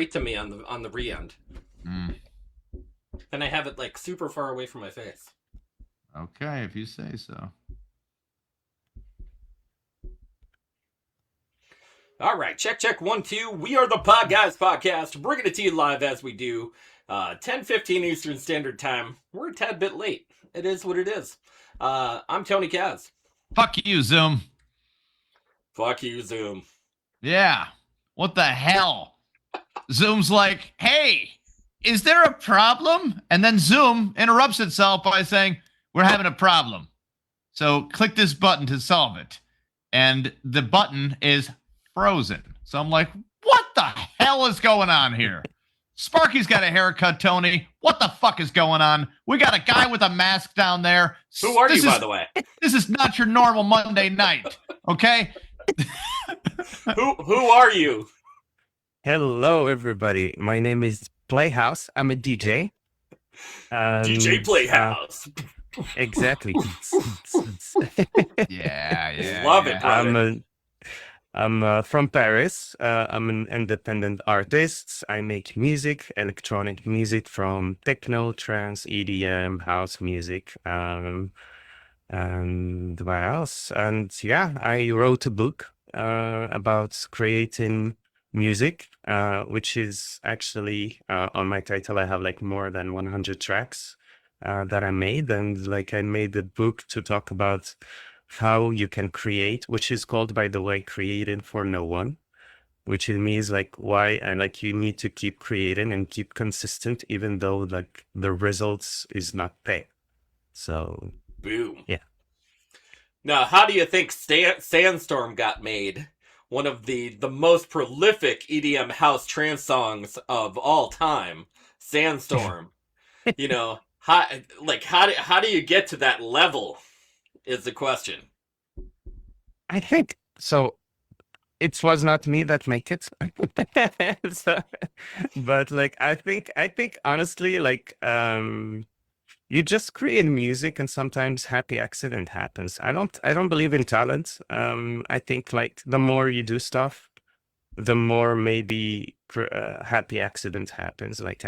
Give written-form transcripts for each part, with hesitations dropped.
straight to me on the re-end. Mm. And I have it like super far away from my face. Okay, if you say so. All right, check 1 2. We are the Podguyz Podcast, bringing it to you live as we do. 10:15 Eastern Standard Time. We're a tad bit late. It is what it is. I'm Tony Kaz. Fuck you, Zoom. Fuck you, Zoom. Yeah. What the hell? Zoom's like, hey, is there a problem? And then Zoom interrupts itself by saying, we're having a problem. So click this button to solve it. And the button is frozen. So I'm like, what the hell is going on here? Sparky's got a haircut, Tony. What the fuck is going on? We got a guy with a mask down there. Who are you, by the way? This is not your normal Monday night, okay? Who are you? Hello, everybody. My name is Playhouse. I'm a DJ. DJ Playhouse. Exactly. Yeah. Love it, brother. I'm from Paris. I'm an independent artist. I make music, electronic music from techno, trance, EDM, house music. And what else? And yeah, I wrote a book about creating music, which is actually on my title. I have like more than 100 tracks that I made, and like I made the book to talk about how you can create, which is called, by the way, Created for No One, which it means like why, and like you need to keep creating and keep consistent, even though like the results is not there. So, boom. Yeah. Now, how do you think Sandstorm got made? One of the most prolific EDM house trance songs of all time, Sandstorm. You know, how do you get to that level? Is the question. I think so. It was not me that make it, but like I think honestly, like you just create music, and sometimes happy accident happens. I don't believe in talent. I think like the more you do stuff, the more maybe happy accident happens. Like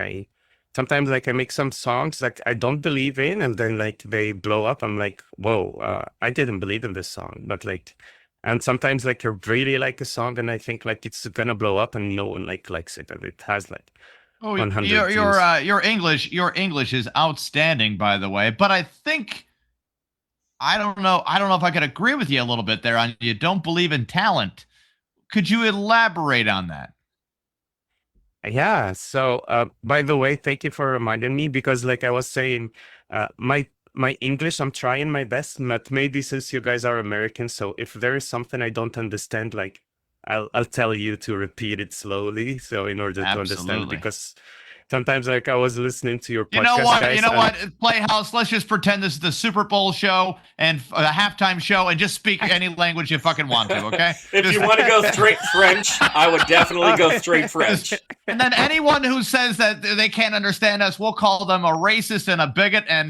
sometimes like I make some songs like I don't believe in, and then like they blow up. I'm like, whoa, I didn't believe in this song. But like, and sometimes like you really like a song, and I think like it's gonna blow up, and no one like likes it, and it has like 100 your English is outstanding, by the way. But I don't know if I could agree with you a little bit there on you don't believe in talent. Could you elaborate on that? Yeah. So, by the way, thank you for reminding me, because like I was saying, my English, I'm trying my best, but maybe since you guys are American, so if there is something I don't understand, like I'll tell you to repeat it slowly. So in order to understand, because sometimes like I was listening to your podcast. You know what? Playhouse, let's just pretend this is the Super Bowl show and the halftime show, and just speak any language you fucking want to, okay? If you want to go straight French, I would definitely go straight French. And then anyone who says that they can't understand us, we'll call them a racist and a bigot. And,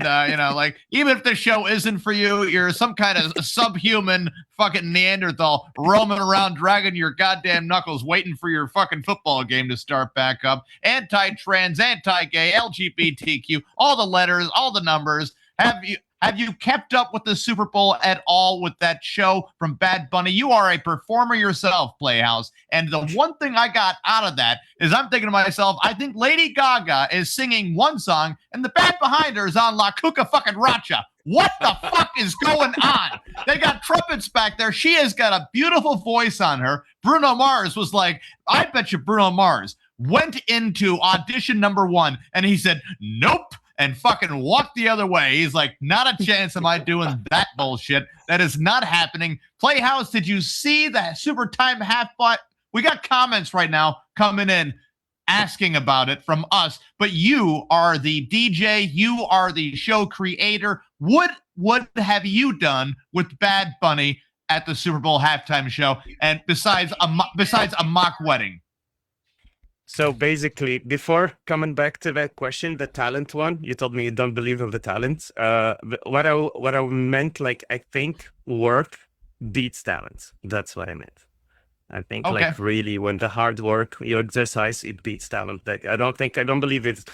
like, even if the show isn't for you, you're some kind of subhuman fucking Neanderthal roaming around dragging your goddamn knuckles, waiting for your fucking football game to start back up. Anti-trans, anti-gay, LGBTQ, all the letters, all the numbers. Have you kept up with the Super Bowl at all with that show from Bad Bunny? You are a performer yourself, Playhouse. And the one thing I got out of that is I'm thinking to myself, I think Lady Gaga is singing one song and the band behind her is on La Cuca fucking Racha. What the fuck is going on? They got trumpets back there. She has got a beautiful voice on her. Bruno Mars was like, I bet you Bruno Mars went into audition number 1 and he said, nope, and fucking walked the other way. He's like, not a chance am I doing that bullshit. That is not happening. Playhouse, did you see that super time half butt? We got comments right now coming in asking about it from us, but you are the DJ, you are the show creator. What have you done with Bad Bunny at the Super Bowl halftime show, and besides a mock wedding? So basically, before coming back to that question, the talent one, you told me you don't believe in the talent. What I meant, like, I think work beats talent. That's what I meant. I think Okay. like really when the hard work you exercise, it beats talent. Like I don't believe it's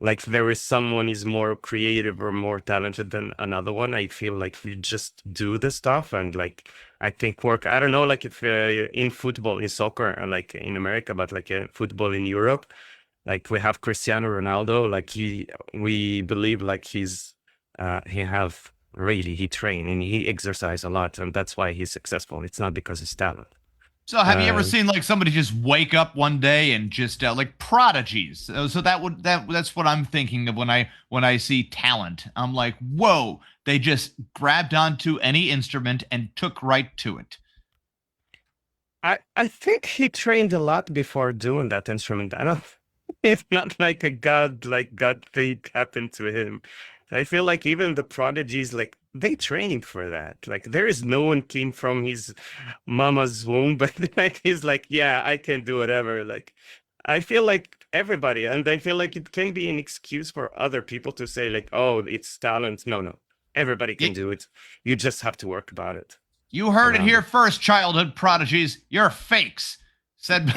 like there is someone is more creative or more talented than another one. I feel like you just do the stuff and like I think work. I don't know, like if in football, in soccer, like in America, but like football in Europe, like we have Cristiano Ronaldo. Like we believe like he have really he train and he exercise a lot, and that's why he's successful. It's not because his talent. So have you ever Uh, seen like somebody just wake up one day and just like prodigies? So that's what I'm thinking of when I see talent. I'm like, whoa, they just grabbed onto any instrument and took right to it. I think he trained a lot before doing that instrument. I don't. It's not like God thing happened to him. I feel like even the prodigies, like they trained for that. Like there is no one came from his mama's womb, but like he's like, yeah, I can do whatever. Like I feel like everybody, and I feel like it can be an excuse for other people to say like, oh, it's talent. No, no, everybody can do it. You just have to work about it. You heard it Around here it. first, childhood prodigies. You're fakes. Said.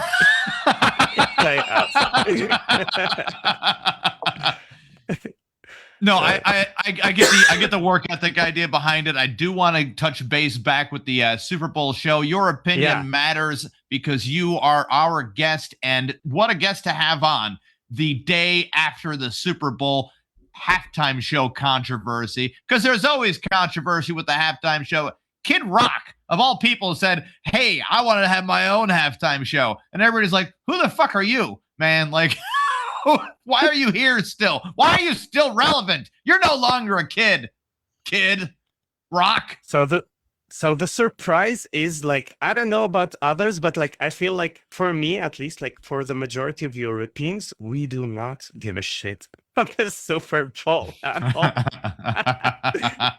No, I get the work ethic idea behind it. I do want to touch base back with the Super Bowl show. Your opinion Yeah. matters because you are our guest, and what a guest to have on the day after the Super Bowl halftime show controversy. Because there's always controversy with the halftime show. Kid Rock, of all people, said, "Hey, I want to have my own halftime show," and everybody's like, "Who the fuck are you, man?" Like. Why are you here still? Why are you still relevant? You're no longer a kid. Kid Rock. So the surprise is like I don't know about others, but like I feel like for me at least, like for the majority of Europeans, we do not give a shit about the Super Bowl at all.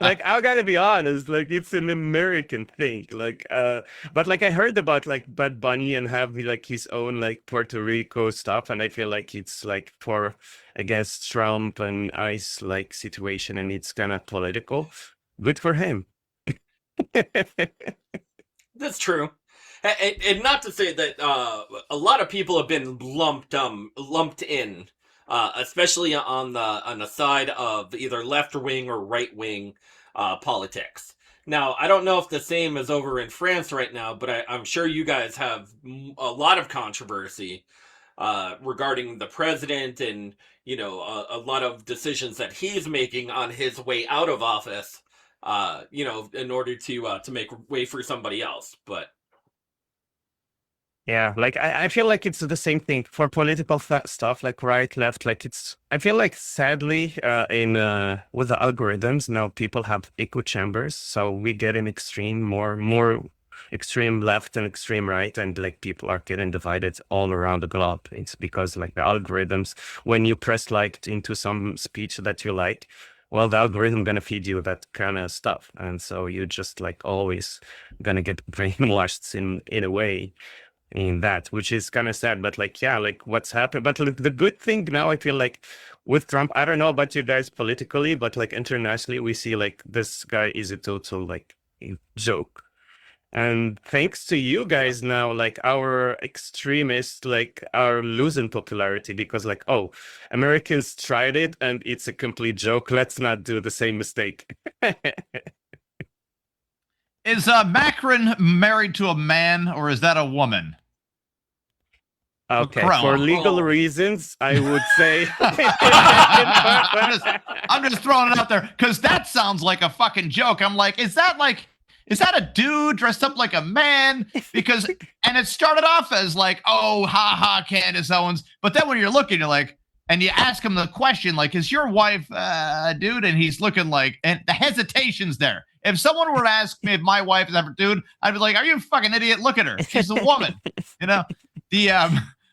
Like I gotta be honest, like it's an American thing. Like but like I heard about like Bad Bunny and have like his own like Puerto Rico stuff, and I feel like it's like for against Trump and ICE like situation, and it's kind of political. Good for him. That's true. And not to say that a lot of people have been lumped in, especially on the side of either left wing or right wing politics. Now, I don't know if the same is over in France right now, but I'm sure you guys have a lot of controversy regarding the president and a lot of decisions that he's making on his way out of office. In order to make way for somebody else, but. Yeah, like I feel like it's the same thing for political stuff, like right, left. Like I feel like sadly, in with the algorithms now, people have echo chambers, so we get an extreme, more extreme left and extreme right, and like people are getting divided all around the globe. It's because like the algorithms, when you press like into some speech that you like, well, the algorithm gonna feed you that kind of stuff, and so you just like always gonna get brainwashed in a way in that, which is kind of sad. But like, yeah, like what's happened. But look, the good thing now, I feel like with Trump, I don't know about you guys politically, but like internationally, we see like this guy is a total like joke. And thanks to you guys now, like our extremists, like are losing popularity because like, oh, Americans tried it and it's a complete joke. Let's not do the same mistake. Is Macron married to a man or is that a woman? Okay, Macron. for legal reasons, I would say. I'm just throwing it out there because that sounds like a fucking joke. I'm like, is that a dude dressed up like a man? Because, and it started off as like, oh, ha ha, Candace Owens. But then when you're looking, you're like, and you ask him the question, like, is your wife a dude? And he's looking like, and the hesitation's there. If someone were to ask me if my wife is ever a dude, I'd be like, are you a fucking idiot? Look at her. She's a woman.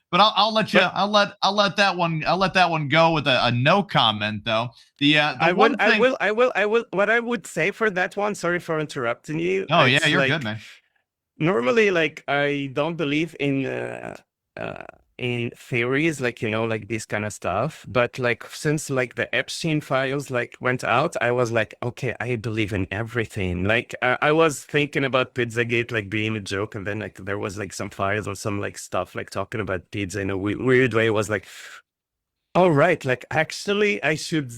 But I'll let you. I'll let that one go with a no comment though. I will. What I would say for that one. Sorry for interrupting you. Oh yeah, you're like, good, man. Normally, like I don't believe in in theories, like, like this kind of stuff. But like, since like the Epstein files like went out, I was like, okay, I believe in everything. Like, I was thinking about Pizzagate like being a joke, and then like there was like some files or some like stuff like talking about pizza in a weird way. It was like, all right, like actually I should,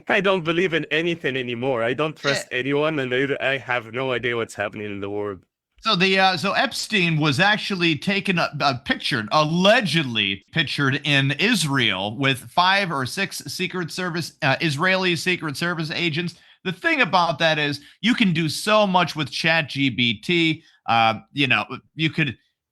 I don't believe in anything anymore. I don't trust anyone, and I have no idea what's happening in the world. So so Epstein was actually taken pictured, allegedly pictured in Israel with 5 or 6 Secret Service Israeli Secret Service agents. The thing about that is you can do so much with ChatGPT.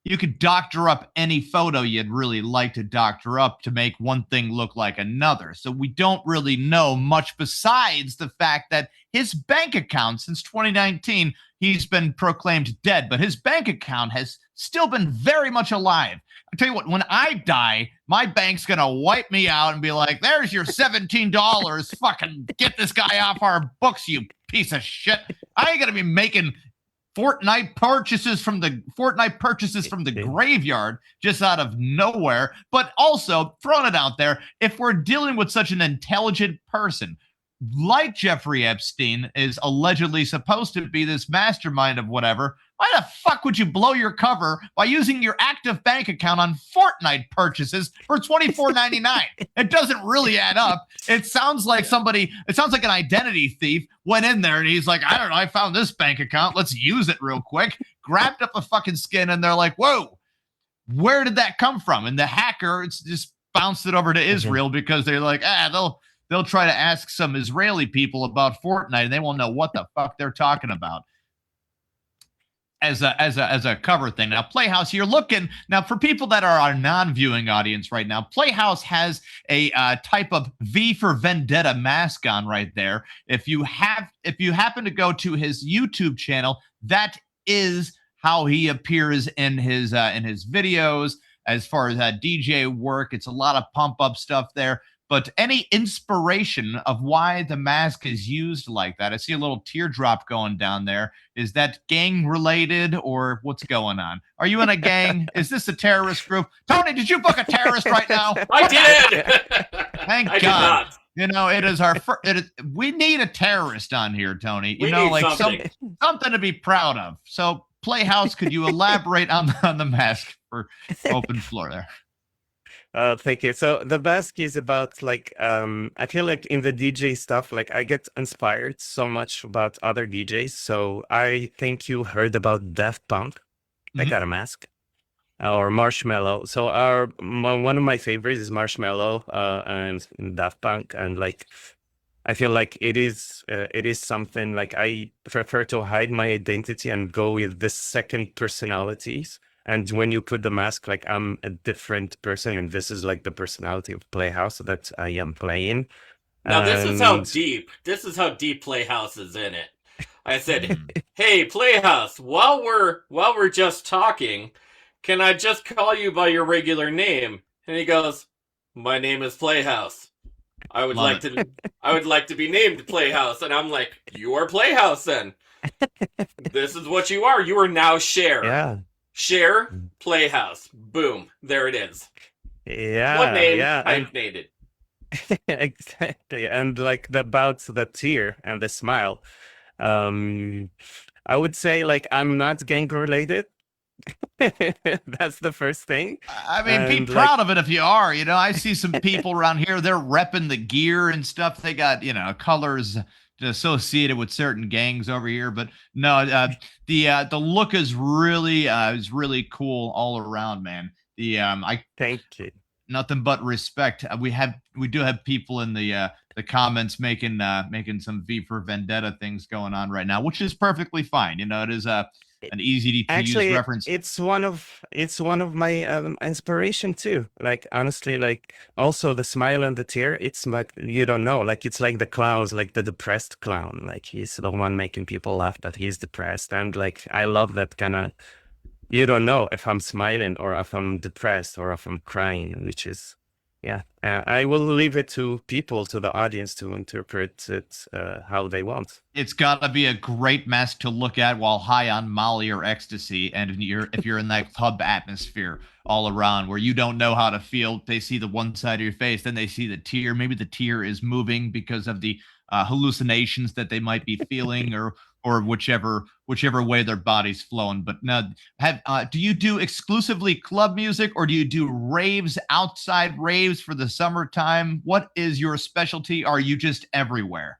You could doctor up any photo you'd really like to doctor up to make one thing look like another. So we don't really know much besides the fact that his bank account since 2019, he's been proclaimed dead, but his bank account has still been very much alive. I tell you what, when I die, my bank's going to wipe me out and be like, there's your $17. Fucking get this guy off our books, you piece of shit. I ain't going to be making Fortnite purchases from the graveyard just out of nowhere. But also throwing it out there, if we're dealing with such an intelligent person like Jeffrey Epstein is allegedly supposed to be this mastermind of whatever, why the fuck would you blow your cover by using your active bank account on Fortnite purchases for $24.99? It doesn't really add up. It sounds like an identity thief went in there and he's like, I don't know, I found this bank account. Let's use it real quick. Grabbed up a fucking skin and they're like, whoa, where did that come from? And the hacker just bounced it over to Israel because they're like, they'll try to ask some Israeli people about Fortnite and they won't know what the fuck they're talking about. As a cover thing. Now, Playhouse, you're looking now for people that are our non-viewing audience right now. Playhouse has a type of V for Vendetta mask on right there. If you happen to go to his YouTube channel, that is how he appears in his videos. As far as DJ work, it's a lot of pump up stuff there. But any inspiration of why the mask is used like that? I see a little teardrop going down there. Is that gang related or what's going on? Are you in a gang? Is this a terrorist group? Tony, did you book a terrorist right now? I did. Thank I God. did not. It is we need a terrorist on here, Tony. We need like something. something to be proud of. So, Playhouse, could you elaborate on the mask for open floor there? Thank you. So the mask is about like I feel like in the DJ stuff, like I get inspired so much about other DJs. So I think you heard about Daft Punk. They got a mask. Or Marshmello. So one of my favorites is Marshmello and Daft Punk, and like I feel like it is something like I prefer to hide my identity and go with the second personalities. And when you put the mask, like I'm a different person, and this is like the personality of Playhouse that I am playing. Now this is how deep Playhouse is in it. I said, "Hey Playhouse, while we're just talking, can I just call you by your regular name?" And he goes, "My name is Playhouse. I would like to be named Playhouse." And I'm like, "You are Playhouse then. This is what you are. You are now Cher." Yeah. Cher, Playhouse. Boom. There it is. Yeah. One name, yeah. hyphenated. Exactly. And like about the tear and the smile, I would say like I'm not gang related. That's the first thing. I mean, be proud of it if you are. I see some people around here, they're repping the gear and stuff. They got, colors associated with certain gangs over here, but no, the look is really cool all around, man. I thank you. Nothing but respect. We do have people in the comments making some V for Vendetta things going on right now, which is perfectly fine. It is an easy to use reference. It's one of my inspiration too. Like honestly, like also the smile and the tear. It's like you don't know. Like it's like the clowns, like the depressed clown. Like he's the one making people laugh that he's depressed, and like I love that kind of. You don't know if I'm smiling or if I'm depressed or if I'm crying, which is Yeah, I will leave it to people, to the audience, to interpret it how they want. It's got to be a great mask to look at while high on Molly or ecstasy, and if you're in that club atmosphere all around where you don't know how to feel, they see the one side of your face, then they see the tear. Maybe the tear is moving because of the hallucinations that they might be feeling, or whichever way their body's flowing. But now, do you do exclusively club music, or do you do raves, outside raves for the summertime? What is your specialty? Are you just everywhere?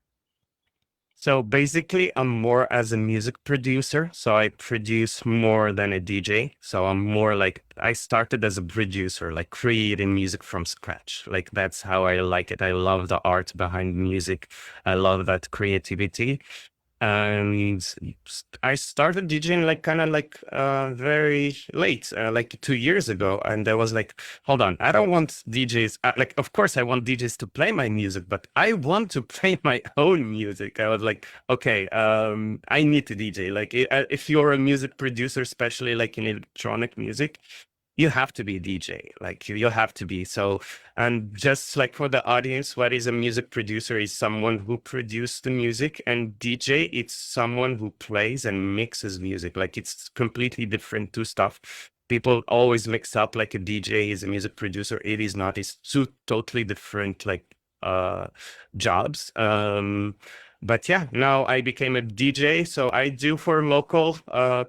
So basically, I'm more as a music producer. So I produce more than a DJ. So I'm more like, I started as a producer, like creating music from scratch. Like that's how I like it. I love the art behind music. I love that creativity. And I started DJing like kind of like very late, like 2 years ago. And I was like, hold on, I don't want DJs. Like, of course, I want DJs to play my music, but I want to play my own music. I was like, okay, I need to DJ. Like, if you're a music producer, especially like in electronic music, you have to be a DJ. Like, you have to be. So, and just like for the audience, what is a music producer is someone who produces the music, and DJ, it's someone who plays and mixes music. Like it's completely different two stuff. People always mix up like a DJ is a music producer. It is not. It's two totally different like jobs. But yeah, now I became a DJ. So I do for local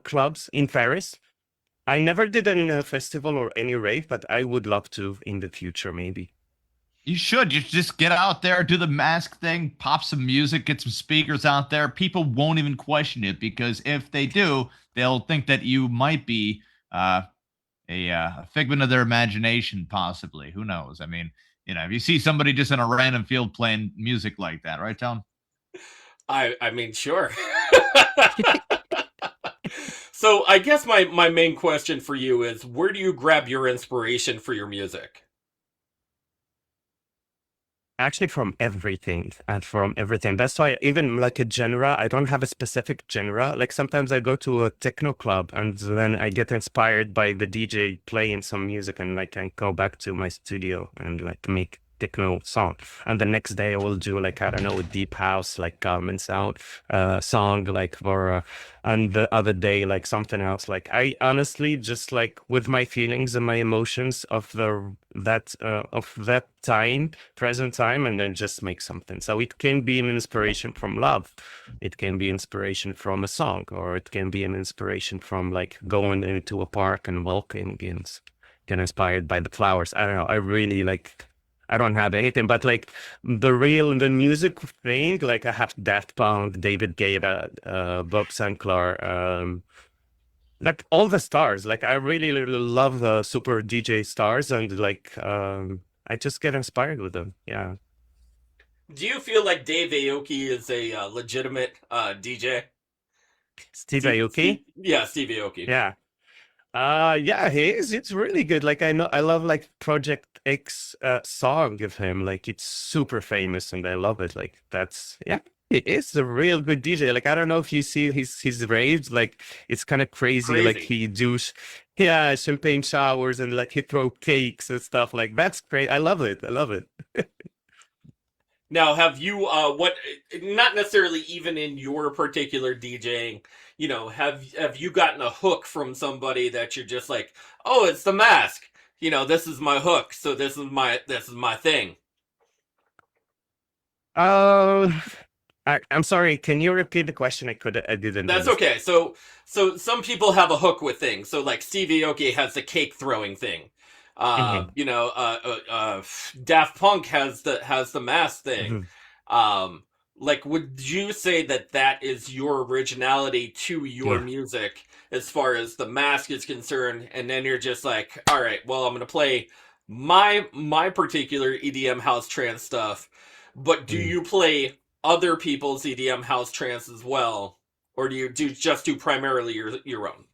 clubs in Paris. I never did a festival or any rave, but I would love to in the future, maybe. You should. You just get out there, do the mask thing, pop some music, get some speakers out there. People won't even question it because if they do, they'll think that you might be a figment of their imagination, possibly. Who knows? I mean, if you see somebody just in a random field playing music like that, right, Tom? I mean, sure. So I guess my main question for you is, where do you grab your inspiration for your music? Actually, from everything and from everything. That's why even like a genre, I don't have a specific genre. Like sometimes I go to a techno club and then I get inspired by the DJ playing some music, and like I go back to my studio and like make techno song. And the next day I will do like, I don't know, a deep house, like Garment Sound song, like for, and the other day, like something else. Like I honestly just like with my feelings and my emotions of that time, present time, and then just make something. So it can be an inspiration from love. It can be inspiration from a song, or it can be an inspiration from like going into a park and walking and get inspired by the flowers. I don't know. I really like, I don't have anything, but like the music thing, like I have Daft Punk, David Guetta, Bob Sinclair, like all the stars. Like I really, really love the super DJ stars, and like I just get inspired with them. Yeah. Do you feel like Dave Aoki is a legitimate DJ? Steve Aoki? Yeah, Steve Aoki. Yeah. Yeah, he is. It's really good. Like I love like Project X song of him. Like it's super famous and I love it. Like that's, yeah, he is a real good DJ. Like I don't know if you see his raves, like it's kind of crazy. Like he does, yeah, champagne showers and like he throw cakes and stuff. Like that's great. I love it. I love it. Now, have you not necessarily even in your particular DJing, have you gotten a hook from somebody that you're just like, oh, it's the mask, this is my hook, so this is my thing? I'm sorry, can you repeat the question? I didn't. That's okay. So some people have a hook with things. So like Steve Aoki has the cake throwing thing. Daft Punk has the mask thing. Like, would you say that is your originality to your music as far as the mask is concerned? And then you're just like, all right, well, I'm going to play my particular EDM house trance stuff, but do you play other people's EDM house trance as well? Or do you just do primarily your own?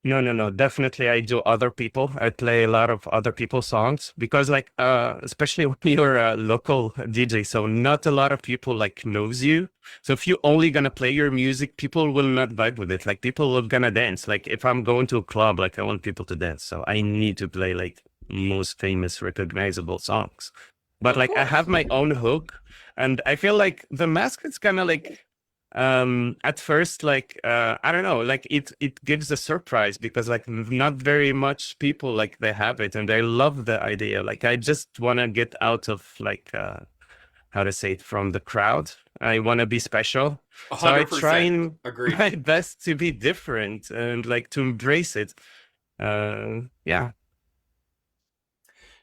No. Definitely, I do other people. I play a lot of other people's songs because, like, especially when you're a local DJ, so not a lot of people like knows you. So if you only gonna play your music, people will not vibe with it. Like, people are gonna dance. Like, if I'm going to a club, like, I want people to dance, so I need to play like most famous recognizable songs. But like I have my own hook, and I feel like the mask is kind of like at first like I don't know, like it gives a surprise because like not very much people like they have it and I love the idea. Like I just want to get out of like how to say it, from the crowd. I want to be special. 100% So I try and agree. my best to be different and like to embrace it. Yeah.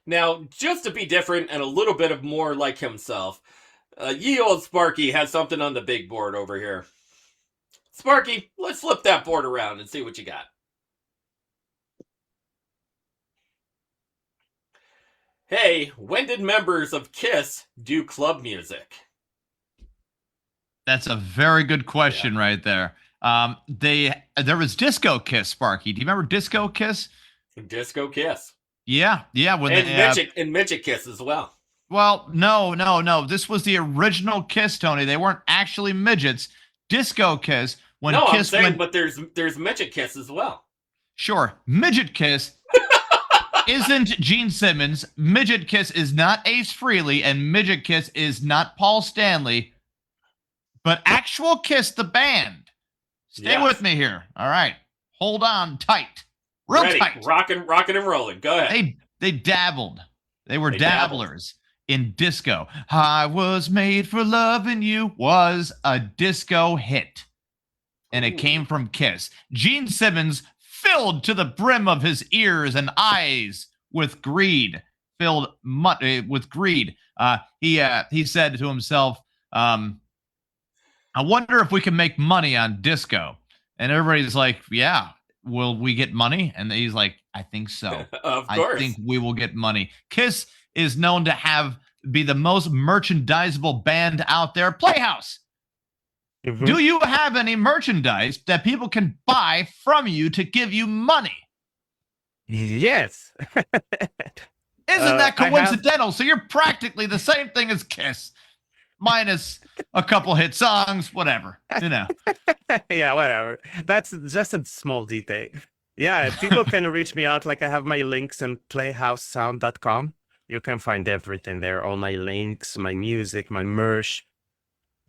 Now, just to be different and a little bit of more like himself, ye old Sparky has something on the big board over here. Sparky, let's flip that board around and see what you got. Hey, when did members of KISS do club music? That's a very good question right there. There was Disco Kiss, Sparky. Do you remember Disco Kiss? Disco KISS. Yeah. When and Midget KISS as well. Well, no. This was the original Kiss, Tony. They weren't actually midgets. Disco Kiss. When no, Kiss I'm saying, but there's Midget KISS as well. Sure, Midget Kiss isn't Gene Simmons. Midget Kiss is not Ace Frehley, and Midget Kiss is not Paul Stanley. But actual Kiss, the band. Stay with me here. All right, hold on tight, real Ready. tight. Rocking and rolling. Go ahead. They dabbled. They were dabblers in disco. I Was Made for Loving You was a disco hit. And it came from Kiss. Gene Simmons filled to the brim of his ears and eyes with greed. With greed. He said to himself, I wonder if we can make money on disco. And everybody's like, yeah, will we get money? And he's like, I think so. Of course. I think we will get money. Kiss is known to be the most merchandisable band out there. Playhouse. Mm-hmm. Do you have any merchandise that people can buy from you to give you money? Yes. Isn't that coincidental? So you're practically the same thing as Kiss, minus a couple hit songs, whatever, you know. Yeah, whatever. That's just a small detail. Yeah, people can reach me out. Like I have my links on playhousesound.com. You can find everything there. All my links, my music, my merch.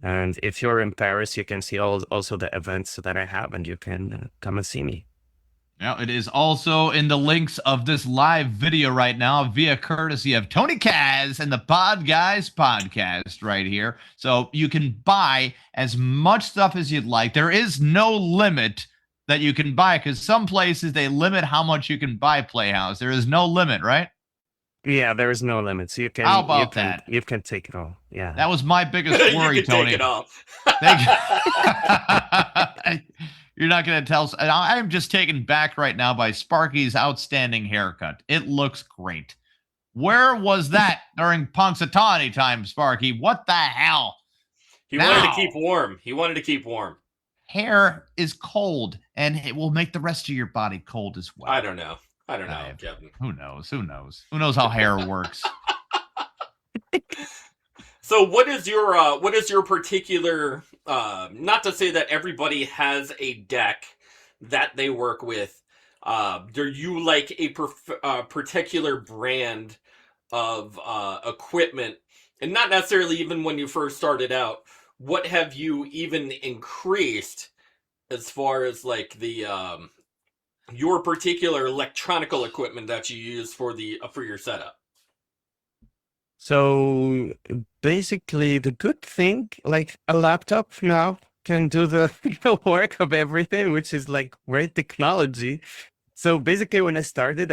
And if you're in Paris, you can see also the events that I have, and you can come and see me. Now, it is also in the links of this live video right now via courtesy of Tony Kaz and the Podguyz Podcast right here. So you can buy as much stuff as you'd like. There is no limit that you can buy because some places they limit how much you can buy Playhouse. There is no limit, right? Yeah, there is no limit. So you can. How about that? You can take it all. Yeah, that was my biggest worry, you can Tony. Take it all. You're not going to tell. I'm just taken back right now by Sparky's outstanding haircut. It looks great. Where was that during Punxsutawney time, Sparky? What the hell? He wanted to keep warm. Hair is cold, and it will make the rest of your body cold as well. I don't know, Kevin. Who knows? Who knows how hair works? So what is your particular, not to say that everybody has a deck that they work with, do you like a particular brand of equipment? And not necessarily even when you first started out, what have you even increased as far as like the your particular electronical equipment that you use for your setup? So basically, the good thing, like a laptop now can do the work of everything, which is like great technology. So basically, when I started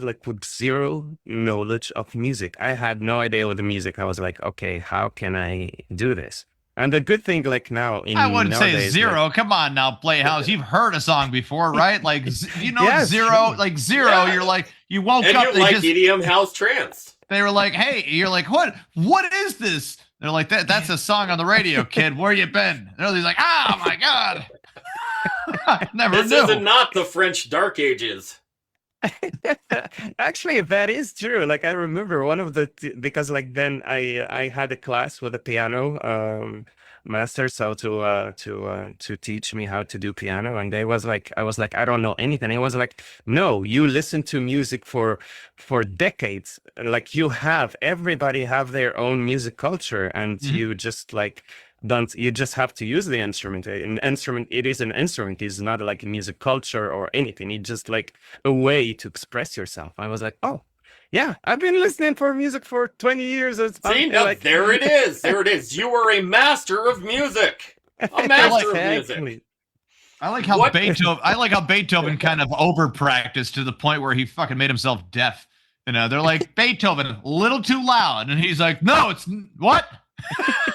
like with zero knowledge of music. I had no idea what the music. I was like, okay, how can I do this? And the good thing, like now, I wouldn't say zero. Like, come on now, Playhouse. You've heard a song before, right? Like, you know, yes. Zero. Like zero. Yeah. You're like, you woke and up. You're like EDM house trance. They were like, hey, you're like, what is this? They're like, that's a song on the radio, kid. Where you been? And everybody's like, oh my God. I never knew. This is not the French Dark Ages. Actually, that is true. Like I remember one of because like then I had a class with a piano. master, so to teach me how to do piano. And I was like, I don't know anything. It was like, no, you listen to music for decades. Like everybody have their own music culture, and you just like don't. You just have to use the instrument. An instrument, it is an instrument. It's not like a music culture or anything. It's just like a way to express yourself. I was like, oh. Yeah, I've been listening for music for 20 years. See, no, there it is. There it is. You are a master of music. A master of music. I like how Beethoven kind of over practiced to the point where he fucking made himself deaf. You know, they're like, Beethoven, a little too loud. And he's like, no, it's what?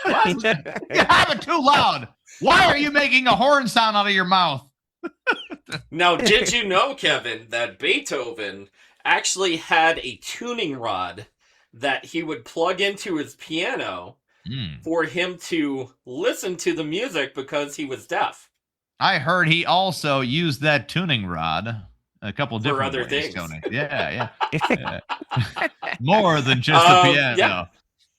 What? You have it too loud. Why are you making a horn sound out of your mouth? Now, did you know, Kevin, that Beethoven actually had a tuning rod that he would plug into his piano for him to listen to the music because he was deaf? I heard he also used that tuning rod a couple different other ways, things. Tony. Yeah. More than just the piano. Yeah.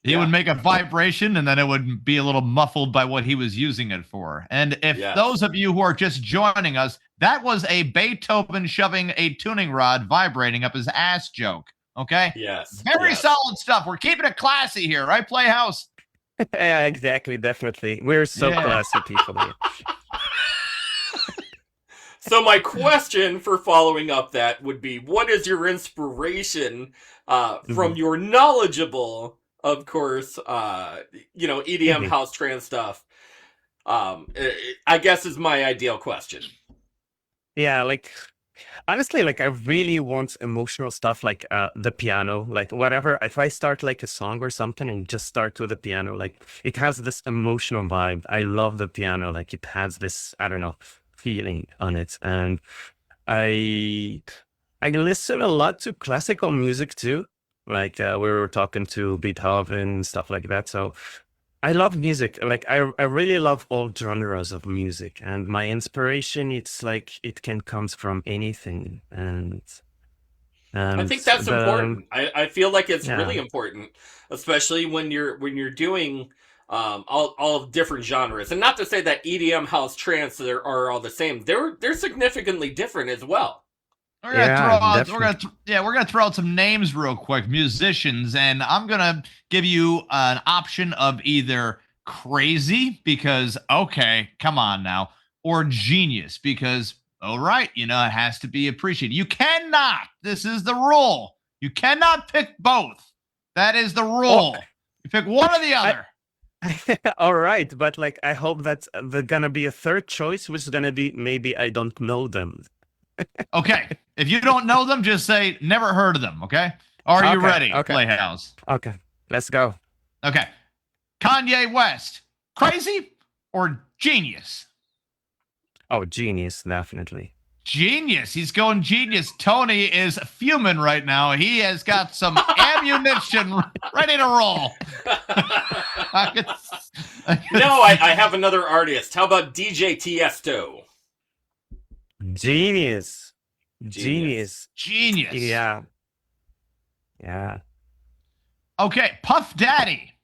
He would make a vibration, and then it would be a little muffled by what he was using it for. And if those of you who are just joining us, that was a Beethoven shoving a tuning rod vibrating up his ass joke. Okay? Yes. Very solid stuff. We're keeping it classy here, right, Playhouse? Yeah, exactly. Definitely. We're so classy people here. So my question for following up that would be, what is your inspiration from your knowledgeable, of course, EDM house trance stuff? I guess is my ideal question. Yeah, like honestly, like I really want emotional stuff, like the piano, like whatever. If I start like a song or something and just start with the piano, like it has this emotional vibe. I love the piano, like it has this, I don't know, feeling on it. And I listen a lot to classical music too. Like we were talking to Beethoven, stuff like that. So I love music. Like I really love all genres of music, and my inspiration, it's like it can come from anything. And I think that's important. I feel like it's really important, especially when you're doing all different genres. And not to say that EDM, house, trance are all the same. They're significantly different as well. We're gonna throw out some names real quick, musicians, and I'm gonna give you an option of either crazy because okay, come on now, or genius because all right, it has to be appreciated. You cannot. This is the rule. You cannot pick both. That is the rule. You pick one or the other. All right, but like I hope that's gonna be a third choice, which is gonna be maybe I don't know them. Okay. If you don't know them, just say never heard of them. Okay. Are you ready, Playhouse? Okay. Let's go. Okay. Kanye West, crazy or genius? Oh, genius, definitely. Genius. He's going genius. Tony is fuming right now. He has got some ammunition ready to roll. No, I have another artist. How about DJ Tiesto? Genius. Yeah. Okay, Puff Daddy,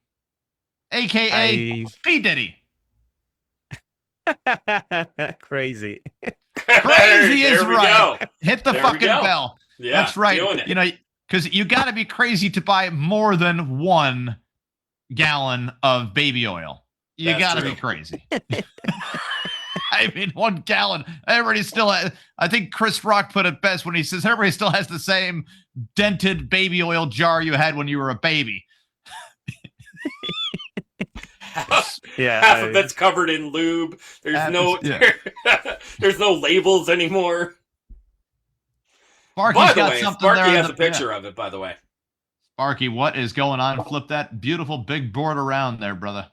aka P Diddy. Crazy. Crazy is right. Go. Hit the fucking bell. Yeah, that's right. Because you got to be crazy to buy more than 1 gallon of baby oil. You got to be crazy. I mean, 1 gallon. Everybody still has, I think Chris Rock put it best when he says everybody still has the same dented baby oil jar you had when you were a baby. Half of it's covered in lube. There's no labels anymore. Sparky's got something Sparky there. has a picture of it, by the way. Sparky, what is going on? Flip that beautiful big board around there, brother.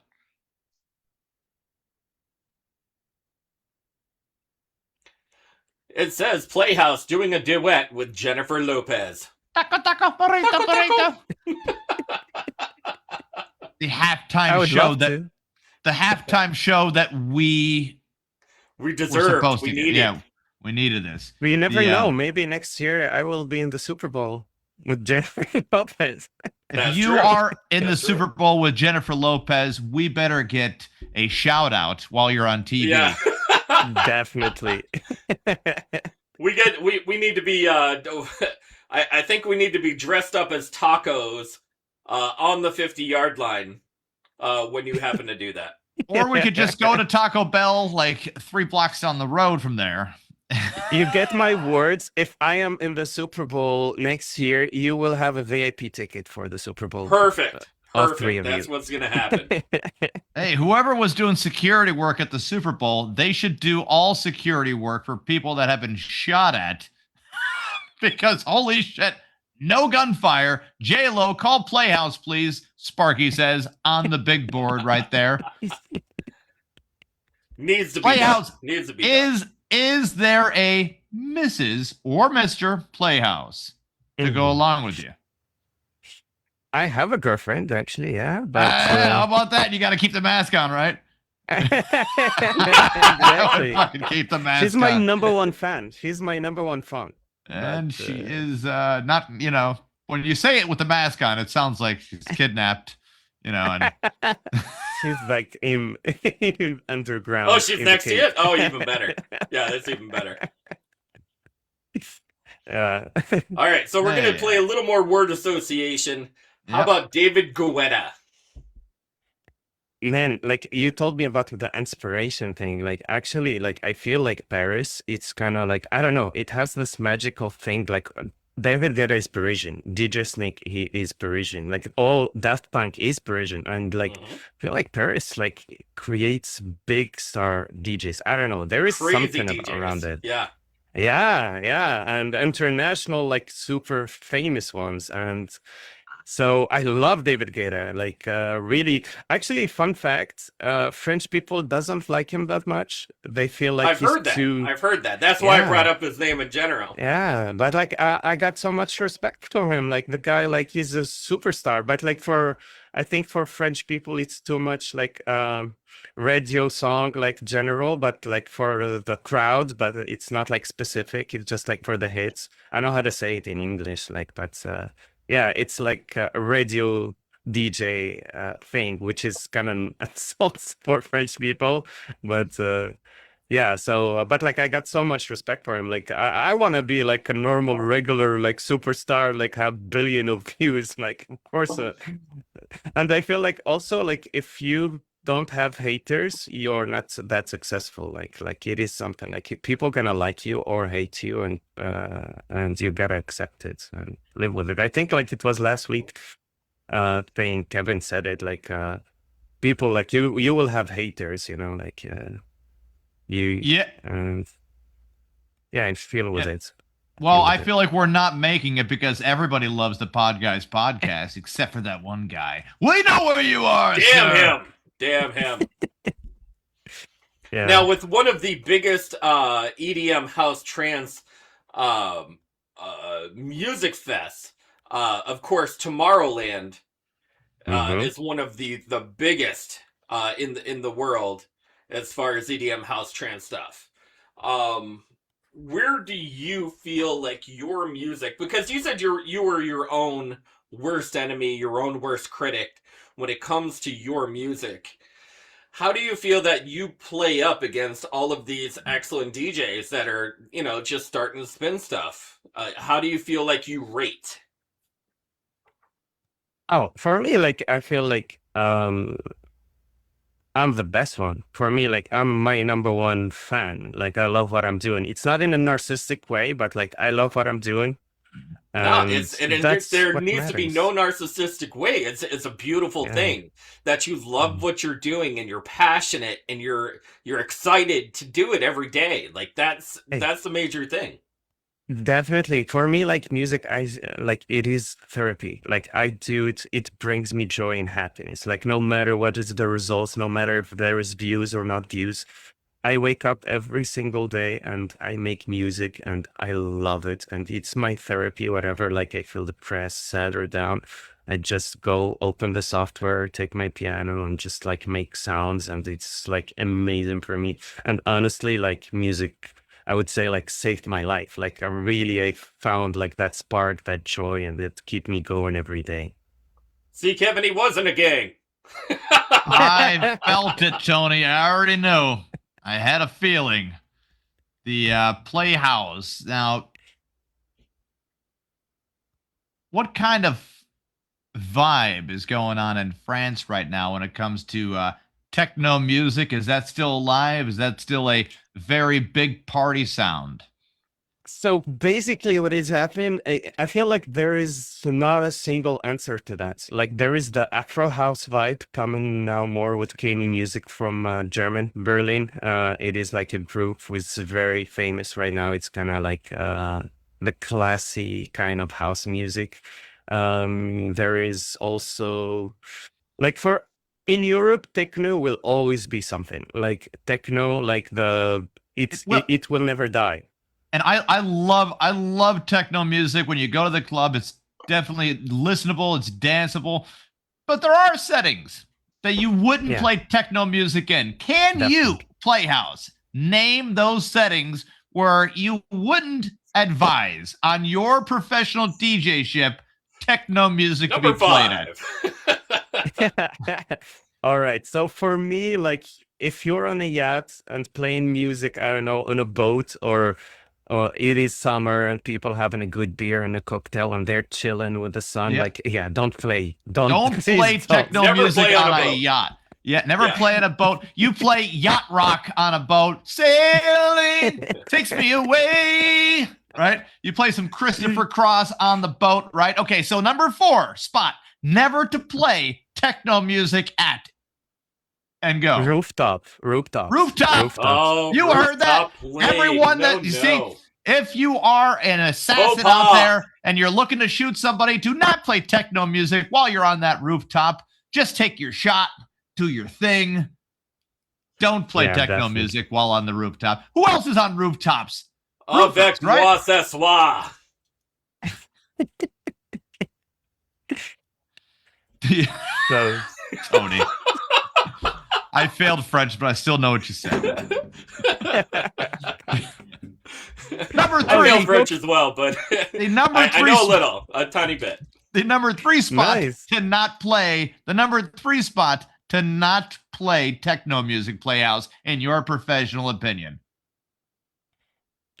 It says Playhouse doing a duet with Jennifer Lopez. Taco, burrito, burrito. The halftime show that we deserved. We needed. Yeah, we needed this. We never know. Maybe next year I will be in the Super Bowl with Jennifer Lopez. If you are in the Super Bowl with Jennifer Lopez, we better get a shout out while you're on TV. Yeah. Definitely. We need to be I think we need to be dressed up as tacos on the 50-yard line when you happen to do that. Or we could just go to Taco Bell like 3 blocks down the road from there. You get my words. If I am in the Super Bowl next year, you will have a VIP ticket for the Super Bowl. Perfect. All Perfect. three of That's you. what's going to happen. Hey, whoever was doing security work at the Super Bowl, they should do all security work for people that have been shot at. Because holy shit, no gunfire. J-Lo, call Playhouse, please. Sparky says on the big board right there. Needs to be Playhouse done. Needs to be done. Is there a Mrs. or Mr. Playhouse to go along with you? I have a girlfriend, actually, yeah. But how about that? You got to keep the mask on, right? Exactly. Fucking keep the mask She's my on. number one fan. She's my number one fan. And But, she is not, when you say it with the mask on, it sounds like she's kidnapped, and she's like in underground. Oh, she's in next the to cave. it? Oh, even better. Yeah, that's even better. Yeah. All right, so we're going Hey. to play a little more word association. How Yep. about David Guetta? Man, like you told me about the inspiration thing. Like actually, like I feel like Paris, it's kind of like, I don't know, it has this magical thing. Like David Guetta is Parisian. DJ Snake, he is Parisian. Like all Daft Punk is Parisian. And like, I feel like Paris like creates big star DJs. I don't know. There is Crazy something DJs. around it. Yeah. Yeah. And international, like super famous ones. And so I love David Guetta. Like really, actually, fun fact: French people doesn't like him that much. They feel like I've he's heard that. too. I've heard that. That's why I Yeah. brought up his name in general. Yeah, but like I got so much respect for him. Like the guy, like he's a superstar. But like I think for French people, it's too much like radio song, like general. But like for the crowd, but it's not like specific. It's just like for the hits. I know how to say it in English, like, but. Yeah, it's like a radio DJ thing, which is kind of insult for French people. But yeah, so, but like I got so much respect for him. Like I want to be like a normal, regular, like superstar, like have billion of views, like of course. And I feel like also like if you don't have haters, you're not that successful. Like it is something like people gonna like you or hate you, and you gotta accept it and live with it. I think like it was last week. Thing Kevin said it like people like you will have haters, like you Yeah. and yeah, and feel with it. Well, Deal with I it. feel like we're not making it because everybody loves the Podguyz podcast except for that one guy. We know where you are, Damn sir. him. Damn him. Yeah. Now, with one of the biggest EDM house trance music fests, of course, Tomorrowland is one of the biggest in the world as far as EDM house trance stuff. Where do you feel like your music? Because you said you were your own worst enemy, your own worst critic when it comes to your music. How do you feel that you play up against all of these excellent DJs that are, just starting to spin stuff? How do you feel like you rate? Oh, for me, like I feel like I'm the best one. For me, like I'm my number one fan. Like I love what I'm doing. It's not in a narcissistic way, but like I love what I'm doing. No, That's there what needs to be matters. no narcissistic way. It's a beautiful Yeah. thing that you love what you're doing and you're passionate and you're excited to do it every day. Like that's the major thing. Definitely. For me, like music, like it is therapy. Like I do it, it brings me joy and happiness. Like no matter what is the results, no matter if there is views or not views, I wake up every single day and I make music and I love it. And it's my therapy, whatever, like I feel depressed, sad or down. I just go open the software, take my piano and just like make sounds. And it's like amazing for me. And honestly, like music, I would say like saved my life. Like I found like that spark, that joy and it keep me going every day. See, Kevin, he wasn't a gang. I felt it, Tony. I already know. I had a feeling. The Playhouse. Now, what kind of vibe is going on in France right now when it comes to techno music? Is that still alive? Is that still a very big party sound? So basically, what is happening, I feel like there is not a single answer to that. Like there is the Afro house vibe coming now more with gaming music from German Berlin. It is like a group who's very famous right now. It's kind of like the classy kind of house music. There is also like for in Europe, techno will always be something like techno, like it will never die. And I love techno music. When you go to the club, it's definitely listenable, it's danceable. But there are settings that you wouldn't play techno music in. Can you, Playhouse, name those settings where you wouldn't advise on your professional DJ ship techno music to be played at? All right. So for me, like if you're on a yacht and playing music, I don't know, on a boat or it is summer and people having a good beer and a cocktail and they're chilling with the sun. Like, don't play techno music on a yacht. Yeah, never play on a boat. You play yacht rock on a boat. Sailing takes me away. Right? You play some Christopher Cross on the boat, right? Okay, so number 4 spot, never to play techno music at. And go. Rooftop. Oh, you heard that? Everyone that you see, if you are an assassin out there and you're looking to shoot somebody, do not play techno music while you're on that rooftop. Just take your shot, do your thing. Don't play techno music while on the rooftop. Who else is on rooftops? Avec moi ce soir. So, Tony. I failed French, but I still know what you said. Number 3. I failed French as well, but the number 3 I know a tiny bit. The number 3 spot to not play. The number 3 spot to not play techno music, Playhouse, in your professional opinion.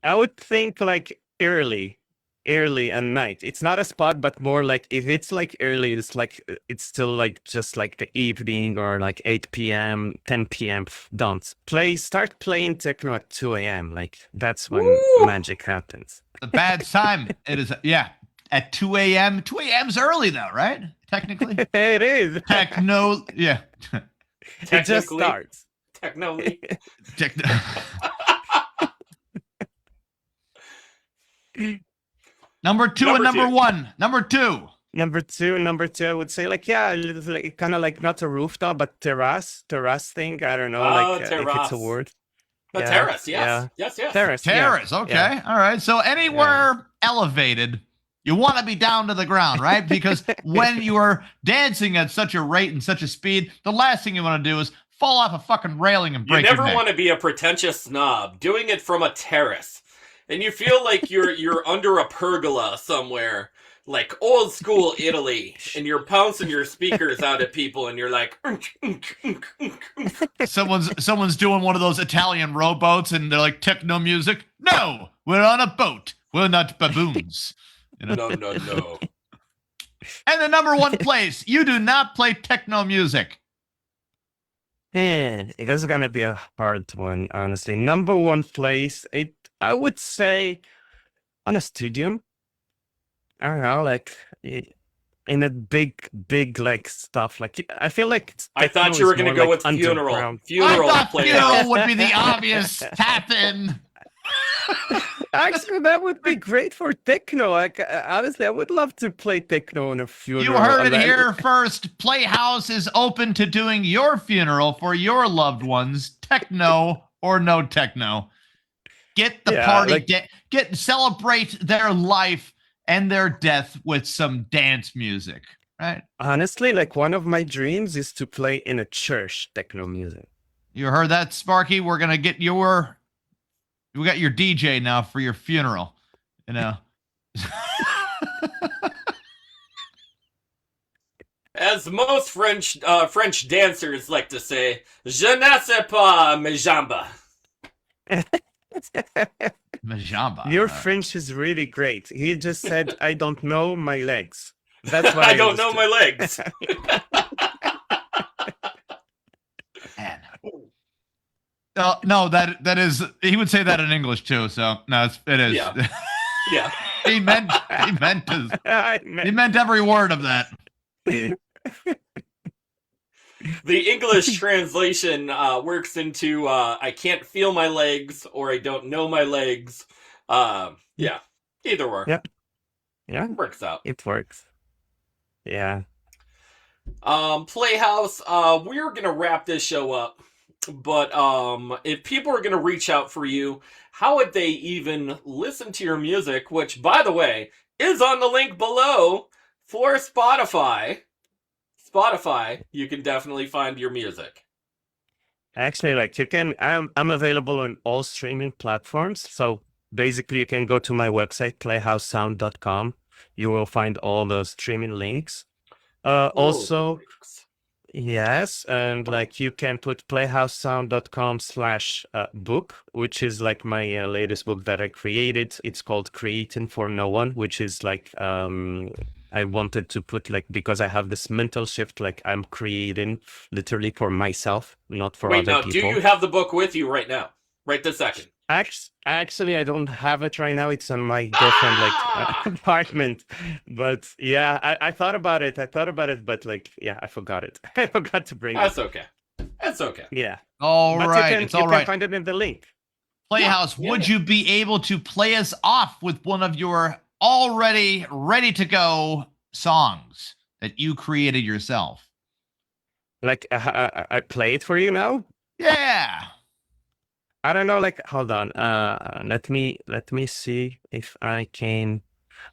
I would think like early at night. It's not a spot, but more like if it's like early, it's still like just like the evening or like 8 p.m., 10 p.m. Don't start playing techno at 2 a.m. Like that's when magic happens. The bad time. It is, at 2 a.m. 2 a.m.'s early though, right? Technically. It is. Techno, It just starts. Techno. Number 2 and number 1. Number 2. Number two, I would say like kind of like not a rooftop, but terrace thing. I don't know, if it's a word. Terrace, yes. Yes. Terrace, okay. All right. So anywhere elevated, you want to be down to the ground, right? Because when you are dancing at such a rate and such a speed, the last thing you want to do is fall off a fucking railing and break your neck. You never want to be a pretentious snob doing it from a terrace. And you feel like you're under a pergola somewhere, like old school Italy, and you're pouncing your speakers out at people, and you're like, someone's doing one of those Italian rowboats, and they're like techno music. No, we're on a boat. We're not baboons. No. And the number 1 place, you do not play techno music. Man, it is gonna be a hard one, honestly. Number 1 place, I would say on a stadium. I don't know, like in a big like stuff. Like I feel like I thought you were going to go with funeral. I thought funeral would be the obvious tap in. Actually, that would be great for techno. Like honestly, I would love to play techno on a funeral. You heard it here first. Playhouse is open to doing your funeral for your loved ones, techno or no techno. Get the party, celebrate their life and their death with some dance music, right? Honestly, like one of my dreams is to play in a church techno music. You heard that, Sparky? We're gonna get we got your DJ now for your funeral, As most French dancers like to say, "Je ne sais pas mes jambes." Majamba. Your French is really great. He just said, "I don't know my legs." That's what I don't know my legs. Man. No, that is. He would say that in English too. So no, it is. Yeah. Yeah. he meant every word of that. The English translation works into I can't feel my legs or I don't know my legs. Yeah, either or. Yeah, works out. it works. Yeah. Playhouse, we're gonna wrap this show up, but if people are gonna reach out for you, how would they even listen to your music, which, by the way, is on the link below for Spotify. You can definitely find your music. Actually, like you can, I'm available on all streaming platforms. So basically, you can go to my website, playhousesound.com. You will find all the streaming links. Also, yes, and like you can put playhousesound.com/book, which is like my latest book that I created. It's called Creating for No One, which is like I wanted to put like, because I have this mental shift, like I'm creating literally for myself, not for other people. Do you have the book with you right now? Right this second? Actually, I don't have it right now. It's on my girlfriend apartment. But yeah, I thought about it. But like, yeah, I forgot it. I forgot to bring That's it. okay. That's okay. Yeah. All right. You can find it in the link. Playhouse, would you be able to play us off with one of your already ready to go songs that you created yourself? Like I play it for you now? Yeah. I don't know, like, hold on. Let me see if I can.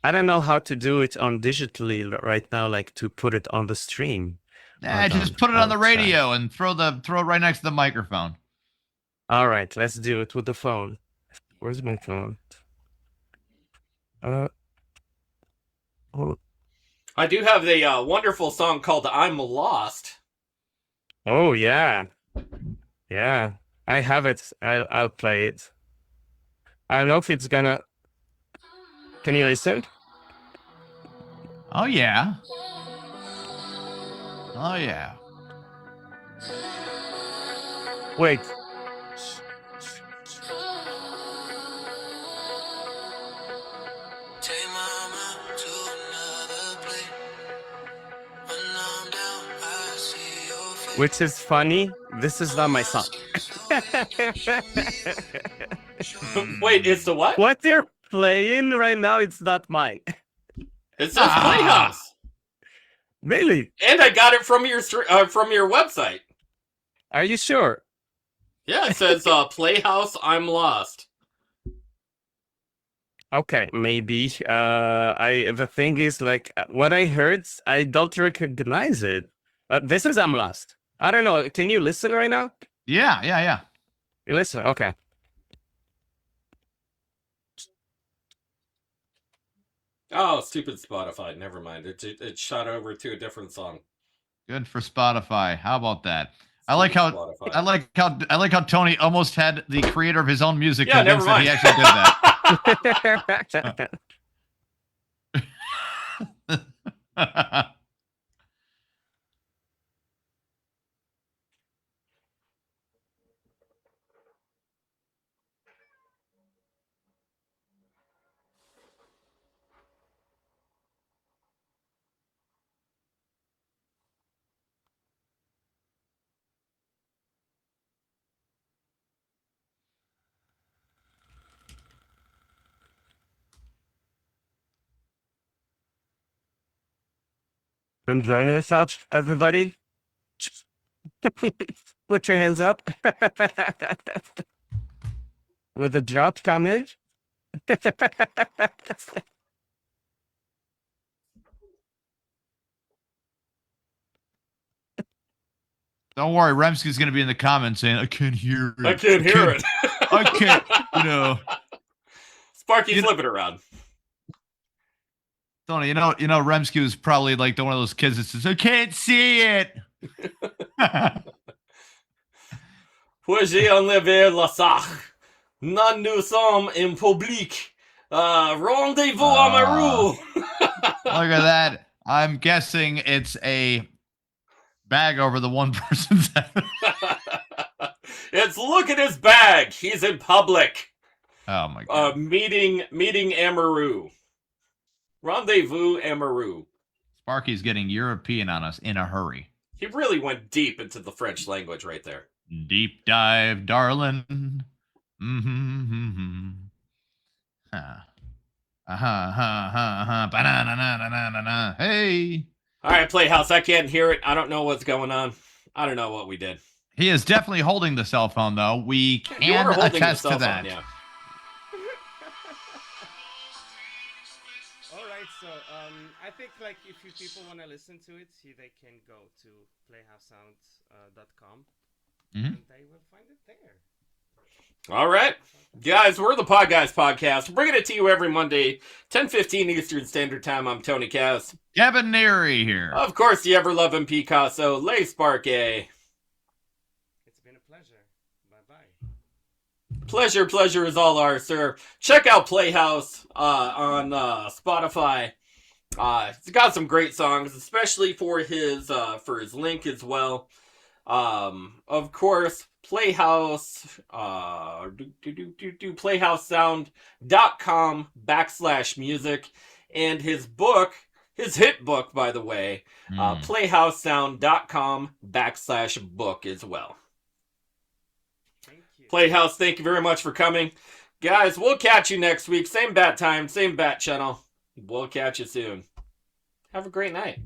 I don't know how to do it on digitally right now, like to put it on the stream. Just put it on the radio and throw it right next to the microphone. All right, let's do it with the phone. Where's my phone? Oh. I do have a wonderful song called "I'm Lost." Oh yeah, yeah. I have it. I'll play it. I don't know if it's gonna. Can you listen? Oh yeah. Oh yeah. Wait. Which is funny. This is not my song. Wait, it's the what? What they're playing right now, it's not mine. It says Playhouse. Really? And I got it from your website. Are you sure? Yeah, it says Playhouse, I'm Lost. Okay, maybe. The thing is, like, what I heard, I don't recognize it. This is I'm Lost. I don't know. Can you listen right now? Yeah. You listen? Okay. Oh, stupid Spotify. Never mind. It shot over to a different song. Good for Spotify. How about that? I like how Tony almost had the creator of his own music convinced that he actually did that. Enjoy yourself, everybody. Put your hands up. With the drop coming. Don't worry, Remsky's going to be in the comments saying, I can't hear it. I can't hear it. I can't, Sparky, flip it around. Tony, Remsky was probably like one of those kids that says, "I can't see it." Pouvez enlever la sac. Non nous sommes in public. Rendezvous à Maru. Look at that. I'm guessing it's a bag over the one person's head. It's look at his bag. He's in public. Oh my god. Meeting Amaru. Rendezvous Amaru. Sparky's getting European on us in a hurry. He really went deep into the French language right there. Deep dive, darling. Banana. Hey. All right, Playhouse. I can't hear it. I don't know what's going on. I don't know what we did. He is definitely holding the cell phone, though. We You can are holding the attest cell to that. phone, yeah. All right, so I think like if you people want to listen to it, they can go to playhousesound.com and they will find it there. All right. Guys, we're the Podguyz Podcast. We're bringing it to you every Monday, 10:15 Eastern Standard Time. I'm Tony Cass. Kevin Neary here. Of course, the ever-loving Picasso, Lay Sparky. It's been a pleasure. Bye-bye. Pleasure is all ours, sir. Check out Playhouse on Spotify. He's got some great songs, especially for his link as well. Of course, Playhouse, playhousesound.com/music, and his book, his hit book, by the way, playhousesound.com/book as well. Thank you. Playhouse, thank you very much for coming. Guys, we'll catch you next week. Same bat time, same bat channel. We'll catch you soon. Have a great night.